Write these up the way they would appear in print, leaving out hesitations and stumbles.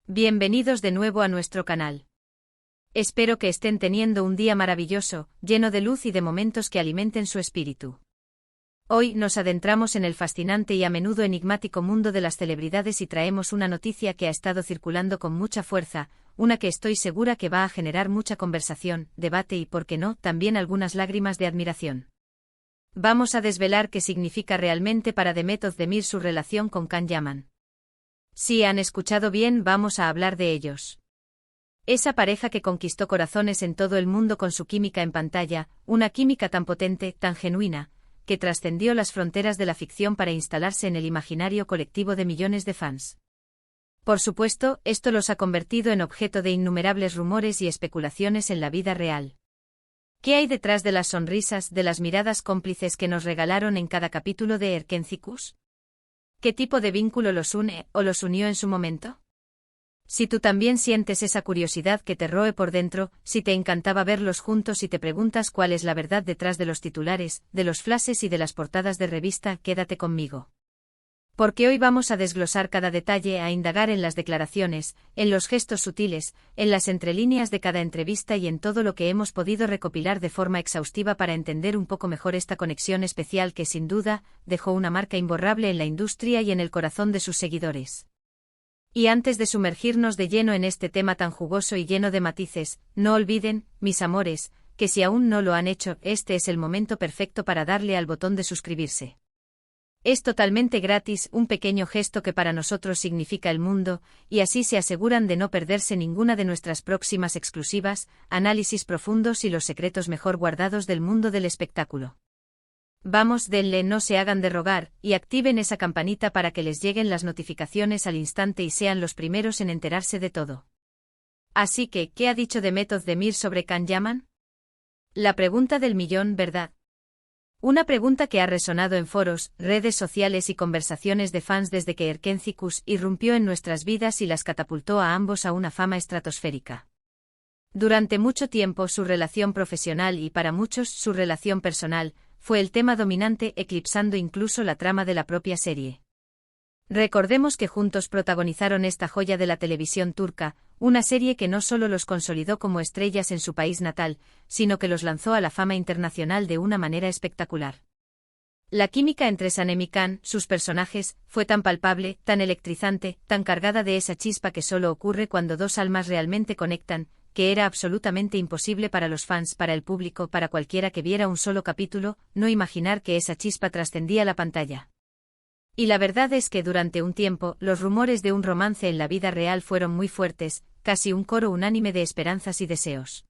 Bienvenidos de nuevo a nuestro canal. Espero que estén teniendo un día maravilloso, lleno de luz y de momentos que alimenten su espíritu. Hoy nos adentramos en el fascinante y a menudo enigmático mundo de las celebridades y traemos una noticia que ha estado circulando con mucha fuerza, una que estoy segura que va a generar mucha conversación, debate y, por qué no, también algunas lágrimas de admiración. Vamos a desvelar qué significa realmente para Demet Özdemir su relación con Can Yaman. Si han escuchado bien, vamos a hablar de ellos. Esa pareja que conquistó corazones en todo el mundo con su química en pantalla, una química tan potente, tan genuina, que trascendió las fronteras de la ficción para instalarse en el imaginario colectivo de millones de fans. Por supuesto, esto los ha convertido en objeto de innumerables rumores y especulaciones en la vida real. ¿Qué hay detrás de las sonrisas, de las miradas cómplices que nos regalaron en cada capítulo de Erkenci? ¿Qué tipo de vínculo los une, o los unió en su momento? Si tú también sientes esa curiosidad que te roe por dentro, si te encantaba verlos juntos y te preguntas cuál es la verdad detrás de los titulares, de los flashes y de las portadas de revista, quédate conmigo. Porque hoy vamos a desglosar cada detalle, a indagar en las declaraciones, en los gestos sutiles, en las entrelíneas de cada entrevista y en todo lo que hemos podido recopilar de forma exhaustiva para entender un poco mejor esta conexión especial que, sin duda, dejó una marca imborrable en la industria y en el corazón de sus seguidores. Y antes de sumergirnos de lleno en este tema tan jugoso y lleno de matices, no olviden, mis amores, que si aún no lo han hecho, este es el momento perfecto para darle al botón de suscribirse. Es totalmente gratis, un pequeño gesto que para nosotros significa el mundo, y así se aseguran de no perderse ninguna de nuestras próximas exclusivas, análisis profundos y los secretos mejor guardados del mundo del espectáculo. Vamos, denle, no se hagan de rogar, y activen esa campanita para que les lleguen las notificaciones al instante y sean los primeros en enterarse de todo. Así que, ¿qué ha dicho Demet Özdemir sobre Can Yaman? La pregunta del millón, ¿verdad? Una pregunta que ha resonado en foros, redes sociales y conversaciones de fans desde que Erkenci irrumpió en nuestras vidas y las catapultó a ambos a una fama estratosférica. Durante mucho tiempo su relación profesional y para muchos su relación personal fue el tema dominante, eclipsando incluso la trama de la propia serie. Recordemos que juntos protagonizaron esta joya de la televisión turca, una serie que no solo los consolidó como estrellas en su país natal, sino que los lanzó a la fama internacional de una manera espectacular. La química entre Sanem y Can, sus personajes, fue tan palpable, tan electrizante, tan cargada de esa chispa que solo ocurre cuando dos almas realmente conectan, que era absolutamente imposible para los fans, para el público, para cualquiera que viera un solo capítulo, no imaginar que esa chispa trascendía la pantalla. Y la verdad es que durante un tiempo, los rumores de un romance en la vida real fueron muy fuertes, casi un coro unánime de esperanzas y deseos.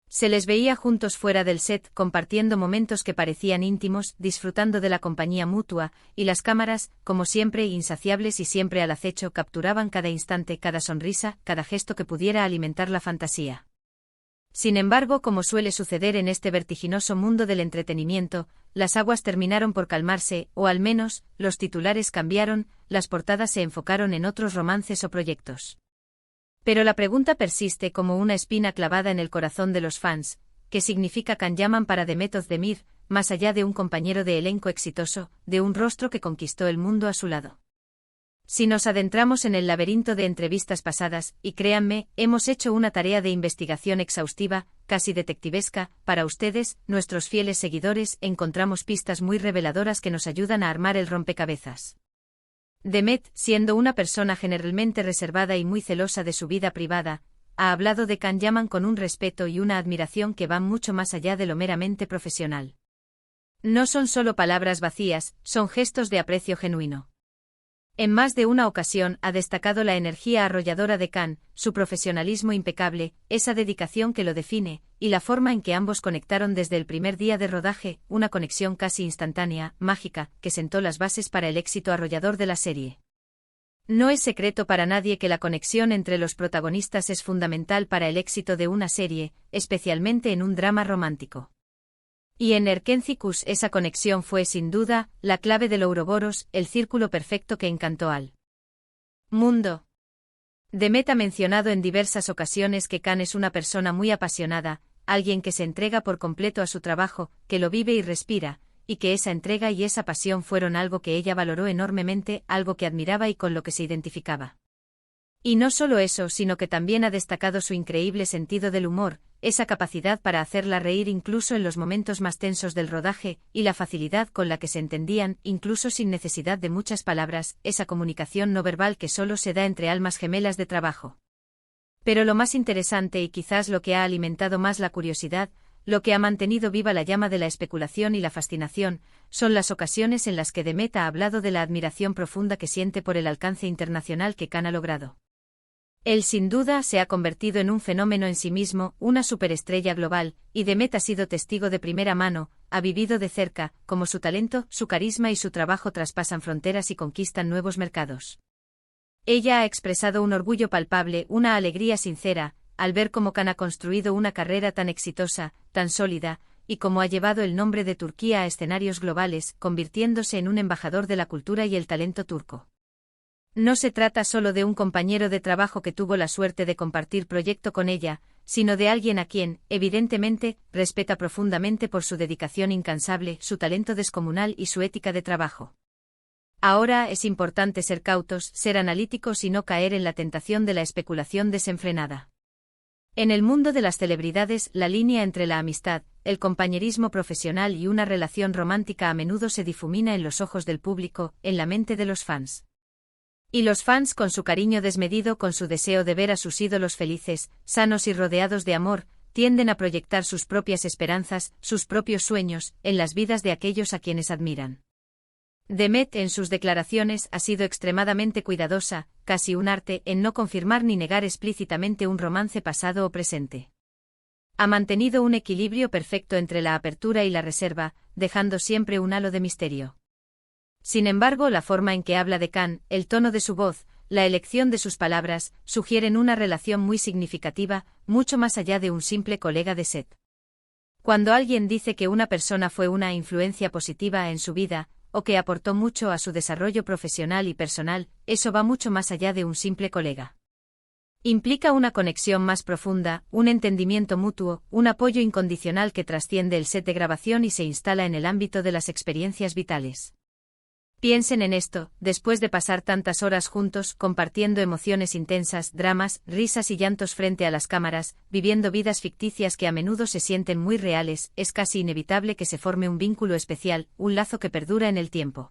Se les veía juntos fuera del set, compartiendo momentos que parecían íntimos, disfrutando de la compañía mutua, y las cámaras, como siempre insaciables y siempre al acecho, capturaban cada instante, cada sonrisa, cada gesto que pudiera alimentar la fantasía. Sin embargo, como suele suceder en este vertiginoso mundo del entretenimiento, las aguas terminaron por calmarse, o al menos, los titulares cambiaron, las portadas se enfocaron en otros romances o proyectos. Pero la pregunta persiste como una espina clavada en el corazón de los fans: ¿qué significa Can Yaman para Demet Özdemir, más allá de un compañero de elenco exitoso, de un rostro que conquistó el mundo a su lado? Si nos adentramos en el laberinto de entrevistas pasadas, y créanme, hemos hecho una tarea de investigación exhaustiva, casi detectivesca, para ustedes, nuestros fieles seguidores, encontramos pistas muy reveladoras que nos ayudan a armar el rompecabezas. Demet, siendo una persona generalmente reservada y muy celosa de su vida privada, ha hablado de Can Yaman con un respeto y una admiración que van mucho más allá de lo meramente profesional. No son solo palabras vacías, son gestos de aprecio genuino. En más de una ocasión ha destacado la energía arrolladora de Can, su profesionalismo impecable, esa dedicación que lo define, y la forma en que ambos conectaron desde el primer día de rodaje, una conexión casi instantánea, mágica, que sentó las bases para el éxito arrollador de la serie. No es secreto para nadie que la conexión entre los protagonistas es fundamental para el éxito de una serie, especialmente en un drama romántico. Y en Erkenci esa conexión fue sin duda la clave del Ouroboros, el círculo perfecto que encantó al mundo. Demet ha mencionado en diversas ocasiones que Can es una persona muy apasionada, alguien que se entrega por completo a su trabajo, que lo vive y respira, y que esa entrega y esa pasión fueron algo que ella valoró enormemente, algo que admiraba y con lo que se identificaba. Y no solo eso, sino que también ha destacado su increíble sentido del humor, esa capacidad para hacerla reír incluso en los momentos más tensos del rodaje, y la facilidad con la que se entendían, incluso sin necesidad de muchas palabras, esa comunicación no verbal que solo se da entre almas gemelas de trabajo. Pero lo más interesante y quizás lo que ha alimentado más la curiosidad, lo que ha mantenido viva la llama de la especulación y la fascinación, son las ocasiones en las que Demet ha hablado de la admiración profunda que siente por el alcance internacional que Khan ha logrado. Él sin duda se ha convertido en un fenómeno en sí mismo, una superestrella global, y Demet ha sido testigo de primera mano, ha vivido de cerca, cómo su talento, su carisma y su trabajo traspasan fronteras y conquistan nuevos mercados. Ella ha expresado un orgullo palpable, una alegría sincera, al ver cómo Khan ha construido una carrera tan exitosa, tan sólida, y cómo ha llevado el nombre de Turquía a escenarios globales, convirtiéndose en un embajador de la cultura y el talento turco. No se trata solo de un compañero de trabajo que tuvo la suerte de compartir proyecto con ella, sino de alguien a quien, evidentemente, respeta profundamente por su dedicación incansable, su talento descomunal y su ética de trabajo. Ahora es importante ser cautos, ser analíticos y no caer en la tentación de la especulación desenfrenada. En el mundo de las celebridades, la línea entre la amistad, el compañerismo profesional y una relación romántica a menudo se difumina en los ojos del público, en la mente de los fans. Y los fans, con su cariño desmedido, con su deseo de ver a sus ídolos felices, sanos y rodeados de amor, tienden a proyectar sus propias esperanzas, sus propios sueños, en las vidas de aquellos a quienes admiran. Demet en sus declaraciones ha sido extremadamente cuidadosa, casi un arte, en no confirmar ni negar explícitamente un romance pasado o presente. Ha mantenido un equilibrio perfecto entre la apertura y la reserva, dejando siempre un halo de misterio. Sin embargo, la forma en que habla de Khan, el tono de su voz, la elección de sus palabras, sugieren una relación muy significativa, mucho más allá de un simple colega de set. Cuando alguien dice que una persona fue una influencia positiva en su vida, o que aportó mucho a su desarrollo profesional y personal, eso va mucho más allá de un simple colega. Implica una conexión más profunda, un entendimiento mutuo, un apoyo incondicional que trasciende el set de grabación y se instala en el ámbito de las experiencias vitales. Piensen en esto, después de pasar tantas horas juntos, compartiendo emociones intensas, dramas, risas y llantos frente a las cámaras, viviendo vidas ficticias que a menudo se sienten muy reales, es casi inevitable que se forme un vínculo especial, un lazo que perdura en el tiempo.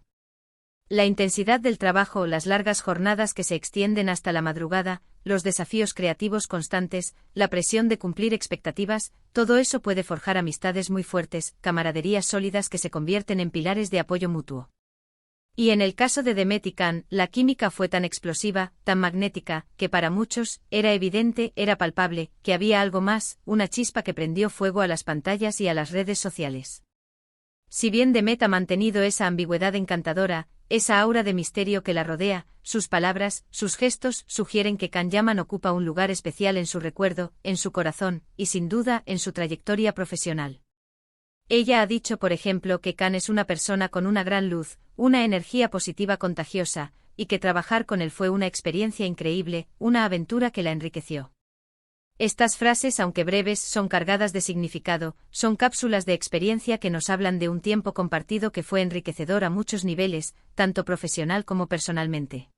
La intensidad del trabajo, las largas jornadas que se extienden hasta la madrugada, los desafíos creativos constantes, la presión de cumplir expectativas, todo eso puede forjar amistades muy fuertes, camaraderías sólidas que se convierten en pilares de apoyo mutuo. Y en el caso de Demet y Khan, la química fue tan explosiva, tan magnética, que para muchos, era evidente, era palpable, que había algo más, una chispa que prendió fuego a las pantallas y a las redes sociales. Si bien Demet ha mantenido esa ambigüedad encantadora, esa aura de misterio que la rodea, sus palabras, sus gestos sugieren que Khan Yaman ocupa un lugar especial en su recuerdo, en su corazón, y sin duda, en su trayectoria profesional. Ella ha dicho, por ejemplo, que Khan es una persona con una gran luz, una energía positiva contagiosa, y que trabajar con él fue una experiencia increíble, una aventura que la enriqueció. Estas frases, aunque breves, son cargadas de significado, son cápsulas de experiencia que nos hablan de un tiempo compartido que fue enriquecedor a muchos niveles, tanto profesional como personalmente.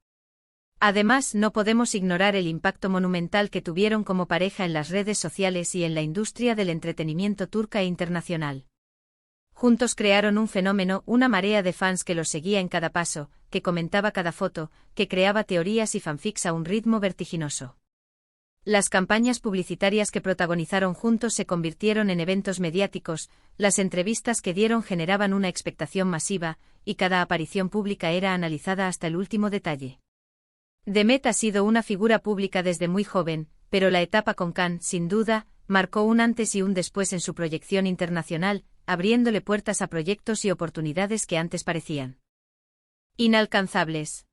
Además, no podemos ignorar el impacto monumental que tuvieron como pareja en las redes sociales y en la industria del entretenimiento turca e internacional. Juntos crearon un fenómeno, una marea de fans que los seguía en cada paso, que comentaba cada foto, que creaba teorías y fanfics a un ritmo vertiginoso. Las campañas publicitarias que protagonizaron juntos se convirtieron en eventos mediáticos, las entrevistas que dieron generaban una expectación masiva, y cada aparición pública era analizada hasta el último detalle. Demet ha sido una figura pública desde muy joven, pero la etapa con Khan, sin duda, marcó un antes y un después en su proyección internacional, abriéndole puertas a proyectos y oportunidades que antes parecían inalcanzables.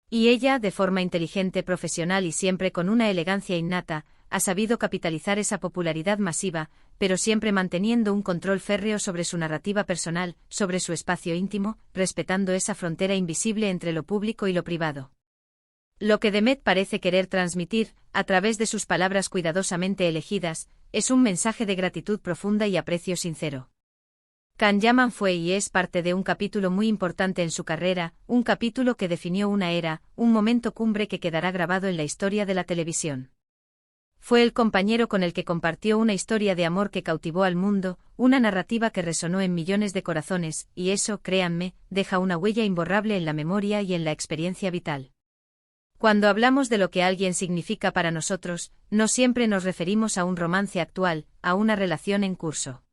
Y ella, de forma inteligente, profesional y siempre con una elegancia innata, ha sabido capitalizar esa popularidad masiva, pero siempre manteniendo un control férreo sobre su narrativa personal, sobre su espacio íntimo, respetando esa frontera invisible entre lo público y lo privado. Lo que Demet parece querer transmitir, a través de sus palabras cuidadosamente elegidas, es un mensaje de gratitud profunda y aprecio sincero. Can Yaman fue y es parte de un capítulo muy importante en su carrera, un capítulo que definió una era, un momento cumbre que quedará grabado en la historia de la televisión. Fue el compañero con el que compartió una historia de amor que cautivó al mundo, una narrativa que resonó en millones de corazones, y eso, créanme, deja una huella imborrable en la memoria y en la experiencia vital. Cuando hablamos de lo que alguien significa para nosotros, no siempre nos referimos a un romance actual, a una relación en curso.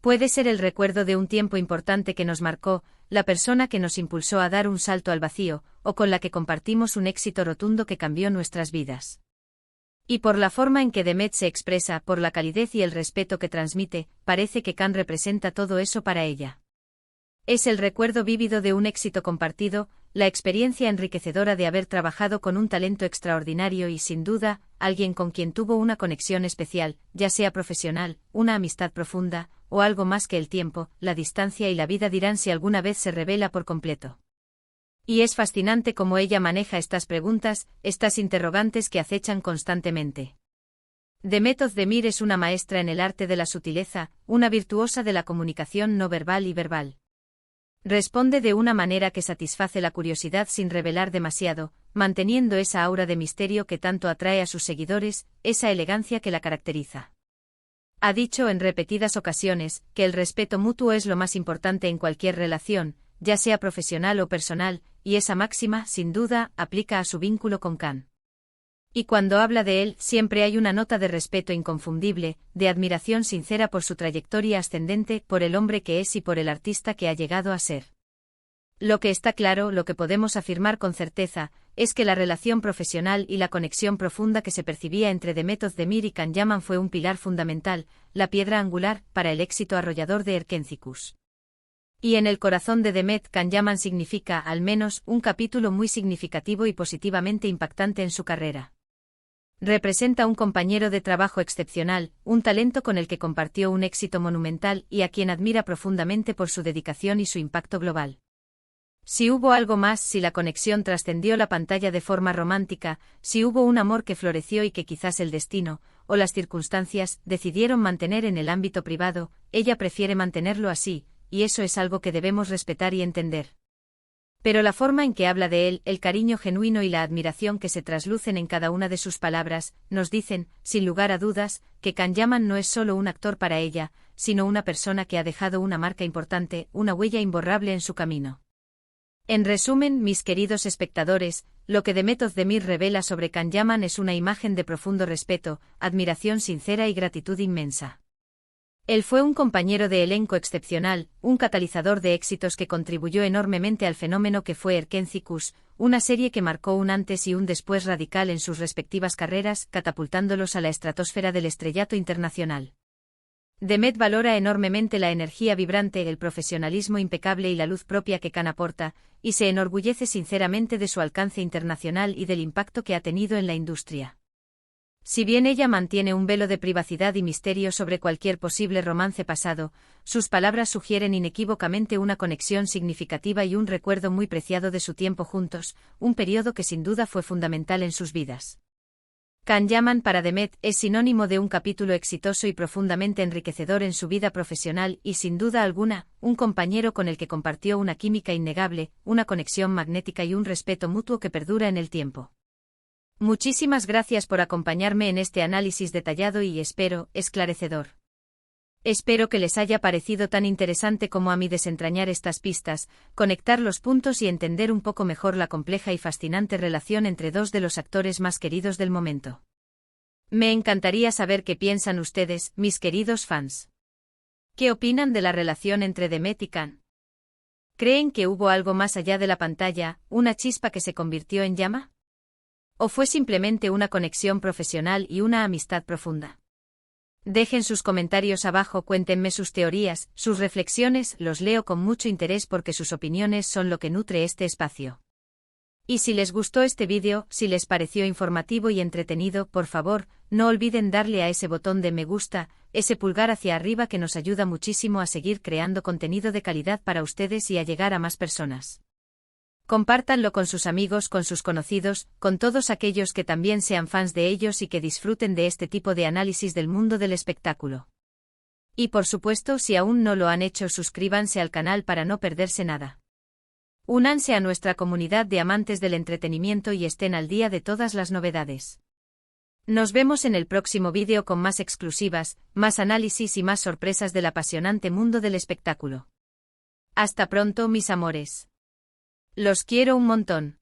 Puede ser el recuerdo de un tiempo importante que nos marcó, la persona que nos impulsó a dar un salto al vacío, o con la que compartimos un éxito rotundo que cambió nuestras vidas. Y por la forma en que Demet se expresa, por la calidez y el respeto que transmite, parece que Can representa todo eso para ella. Es el recuerdo vívido de un éxito compartido, la experiencia enriquecedora de haber trabajado con un talento extraordinario y, sin duda, alguien con quien tuvo una conexión especial, ya sea profesional, una amistad profunda, o algo más que el tiempo, la distancia y la vida dirán si alguna vez se revela por completo. Y es fascinante cómo ella maneja estas preguntas, estas interrogantes que acechan constantemente. Demet Özdemir es una maestra en el arte de la sutileza, una virtuosa de la comunicación no verbal y verbal. Responde de una manera que satisface la curiosidad sin revelar demasiado, manteniendo esa aura de misterio que tanto atrae a sus seguidores, esa elegancia que la caracteriza. Ha dicho en repetidas ocasiones que el respeto mutuo es lo más importante en cualquier relación, ya sea profesional o personal, y esa máxima, sin duda, aplica a su vínculo con Can. Y cuando habla de él, siempre hay una nota de respeto inconfundible, de admiración sincera por su trayectoria ascendente, por el hombre que es y por el artista que ha llegado a ser. Lo que está claro, lo que podemos afirmar con certeza, es que la relación profesional y la conexión profunda que se percibía entre Demet Özdemir y Can Yaman fue un pilar fundamental, la piedra angular, para el éxito arrollador de Erkenzicus. Y en el corazón de Demet, Can Yaman significa, al menos, un capítulo muy significativo y positivamente impactante en su carrera. Representa un compañero de trabajo excepcional, un talento con el que compartió un éxito monumental y a quien admira profundamente por su dedicación y su impacto global. Si hubo algo más, si la conexión trascendió la pantalla de forma romántica, si hubo un amor que floreció y que quizás el destino, o las circunstancias, decidieron mantener en el ámbito privado, ella prefiere mantenerlo así, y eso es algo que debemos respetar y entender. Pero la forma en que habla de él, el cariño genuino y la admiración que se traslucen en cada una de sus palabras, nos dicen, sin lugar a dudas, que Can Yaman no es solo un actor para ella, sino una persona que ha dejado una marca importante, una huella imborrable en su camino. En resumen, mis queridos espectadores, lo que Demet Özdemir revela sobre Can Yaman es una imagen de profundo respeto, admiración sincera y gratitud inmensa. Él fue un compañero de elenco excepcional, un catalizador de éxitos que contribuyó enormemente al fenómeno que fue Erkenzicus, una serie que marcó un antes y un después radical en sus respectivas carreras, catapultándolos a la estratosfera del estrellato internacional. Demet valora enormemente la energía vibrante, el profesionalismo impecable y la luz propia que Can aporta, y se enorgullece sinceramente de su alcance internacional y del impacto que ha tenido en la industria. Si bien ella mantiene un velo de privacidad y misterio sobre cualquier posible romance pasado, sus palabras sugieren inequívocamente una conexión significativa y un recuerdo muy preciado de su tiempo juntos, un periodo que sin duda fue fundamental en sus vidas. Can Yaman para Demet es sinónimo de un capítulo exitoso y profundamente enriquecedor en su vida profesional y, sin duda alguna, un compañero con el que compartió una química innegable, una conexión magnética y un respeto mutuo que perdura en el tiempo. Muchísimas gracias por acompañarme en este análisis detallado y espero, esclarecedor. Espero que les haya parecido tan interesante como a mí desentrañar estas pistas, conectar los puntos y entender un poco mejor la compleja y fascinante relación entre dos de los actores más queridos del momento. Me encantaría saber qué piensan ustedes, mis queridos fans. ¿Qué opinan de la relación entre Demet y Can? ¿Creen que hubo algo más allá de la pantalla, una chispa que se convirtió en llama? ¿O fue simplemente una conexión profesional y una amistad profunda? Dejen sus comentarios abajo, cuéntenme sus teorías, sus reflexiones, los leo con mucho interés porque sus opiniones son lo que nutre este espacio. Y si les gustó este vídeo, si les pareció informativo y entretenido, por favor, no olviden darle a ese botón de me gusta, ese pulgar hacia arriba que nos ayuda muchísimo a seguir creando contenido de calidad para ustedes y a llegar a más personas. Compártanlo con sus amigos, con sus conocidos, con todos aquellos que también sean fans de ellos y que disfruten de este tipo de análisis del mundo del espectáculo. Y por supuesto, si aún no lo han hecho, suscríbanse al canal para no perderse nada. Únanse a nuestra comunidad de amantes del entretenimiento y estén al día de todas las novedades. Nos vemos en el próximo vídeo con más exclusivas, más análisis y más sorpresas del apasionante mundo del espectáculo. Hasta pronto, mis amores. Los quiero un montón.